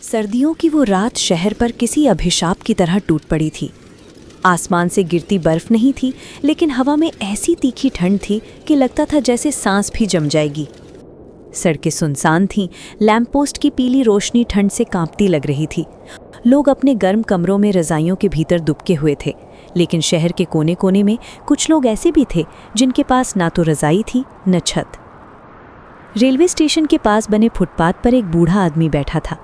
सर्दियों की वो रात शहर पर किसी अभिशाप की तरह टूट पड़ी थी। आसमान से गिरती बर्फ नहीं थी, लेकिन हवा में ऐसी तीखी ठंड थी कि लगता था जैसे सांस भी जम जाएगी। सड़कें सुनसान थीं, लैंप पोस्ट की पीली रोशनी ठंड से कांपती लग रही थी। लोग अपने गर्म कमरों में रज़ाइयों के भीतर दुबके हुए थे, लेकिन शहर के कोने कोने में कुछ लोग ऐसे भी थे जिनके पास ना तो रज़ाई थी न छत। रेलवे स्टेशन के पास बने फुटपाथ पर एक बूढ़ा आदमी बैठा था।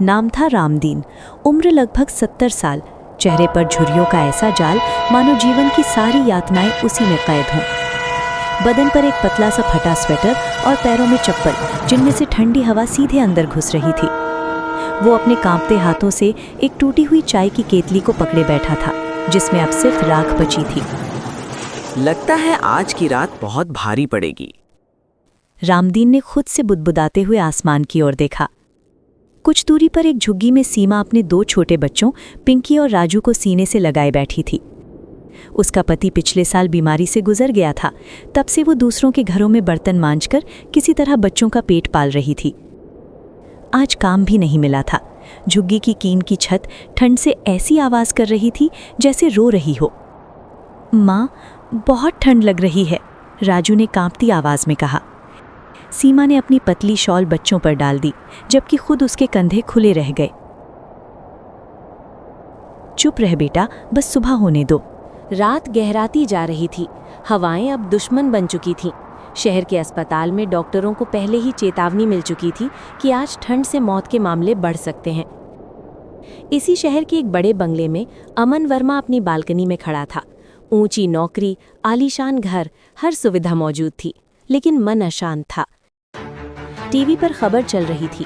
नाम था रामदीन, उम्र लगभग 70 साल, चेहरे पर झुर्रियों का ऐसा जाल मानो जीवन की सारी यातनाएं उसी में कैद हों। बदन पर एक पतला सा फटा स्वेटर और पैरों में चप्पल जिनमें से ठंडी हवा सीधे अंदर घुस रही थी। वो अपने कांपते हाथों से एक टूटी हुई चाय की केतली को पकड़े बैठा था, जिसमें अब सिर्फ राख बची थी। लगता है आज की रात बहुत भारी पड़ेगी। रामदीन ने खुद से बुदबुदाते हुए आसमान की ओर देखा। कुछ दूरी पर एक झुग्गी में सीमा अपने 2 छोटे बच्चों पिंकी और राजू को सीने से लगाए बैठी थी। उसका पति पिछले साल बीमारी से गुजर गया था। तब से वो दूसरों के घरों में बर्तन मांजकर किसी तरह बच्चों का पेट पाल रही थी। आज काम भी नहीं मिला था। झुग्गी की कीन की छत ठंड से ऐसी आवाज़ कर रही थी जैसे रो रही हो। माँ, बहुत ठंड लग रही है, राजू ने कांपती आवाज़ में कहा। सीमा ने अपनी पतली शॉल बच्चों पर डाल दी, जबकि खुद उसके कंधे खुले रह गए। चुप रह बेटा, बस सुबह होने दो। रात गहराती जा रही थी। हवाएं अब दुश्मन बन चुकी थीं। शहर के अस्पताल में डॉक्टरों को पहले ही चेतावनी मिल चुकी थी कि आज ठंड से मौत के मामले बढ़ सकते हैं। इसी शहर के एक बड़े बंगले में अमन वर्मा अपनी बालकनी में खड़ा था। ऊंची नौकरी, आलीशान घर, हर सुविधा मौजूद थी, लेकिन मन अशांत था। टीवी पर खबर चल रही थी,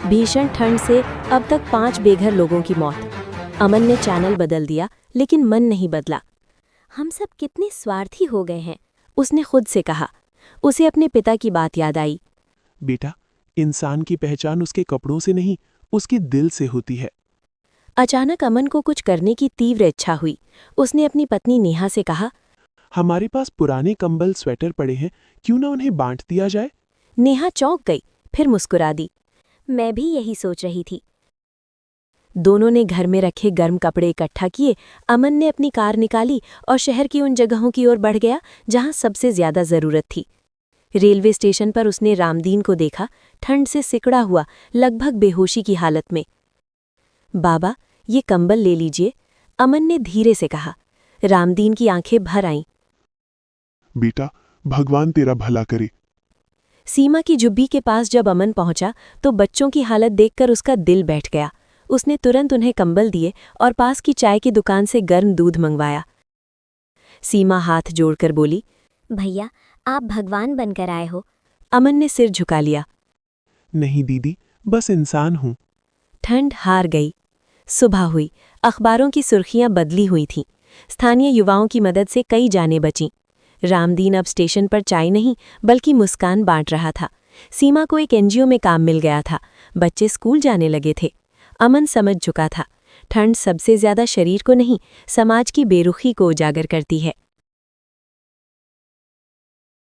भीषण ठंड से अब तक 5 बेघर लोगों की मौत। अमन ने चैनल बदल दिया, लेकिन मन नहीं बदला। हम सब कितने स्वार्थी हो गए हैं, उसने खुद से कहा। उसे अपने पिता की बात याद आई। बेटा, इंसान की पहचान उसके कपड़ों से नहीं, उसके दिल से होती है। अचानक अमन को कुछ करने की तीव्र इच्छा हुई। उसने अपनी पत्नी नेहा से कहा, हमारे पास पुराने कंबल स्वेटर पड़े हैं, क्यों ना उन्हें बांट दिया जाए। नेहा चौंक गई, फिर मुस्कुरा दी। मैं भी यही सोच रही थी। दोनों ने घर में रखे गर्म कपड़े इकट्ठा किए। अमन ने अपनी कार निकाली और शहर की उन जगहों की ओर बढ़ गया जहां सबसे ज्यादा जरूरत थी। रेलवे स्टेशन पर उसने रामदीन को देखा, ठंड से सिकड़ा हुआ, लगभग बेहोशी की हालत में। बाबा, ये कंबल ले लीजिए, अमन ने धीरे से कहा। रामदीन की आंखें भर आईं। बेटा, भगवान तेरा भला करे। सीमा की जुब्बी के पास जब अमन पहुंचा तो बच्चों की हालत देखकर उसका दिल बैठ गया। उसने तुरंत उन्हें कंबल दिए और पास की चाय की दुकान से गर्म दूध मंगवाया। सीमा हाथ जोड़कर बोली, भैया, आप भगवान बनकर आए हो। अमन ने सिर झुका लिया। नहीं दीदी, बस इंसान हूँ। ठंड हार गई। सुबह हुई, अखबारों की सुर्खियां बदली हुई थीं। स्थानीय युवाओं की मदद से कई जानें बचीं। रामदीन अब स्टेशन पर चाय नहीं बल्कि मुस्कान बांट रहा था। सीमा को एक एनजीओ में काम मिल गया था। बच्चे स्कूल जाने लगे थे। अमन समझ चुका था, ठंड सबसे ज्यादा शरीर को नहीं, समाज की बेरुखी को उजागर करती है।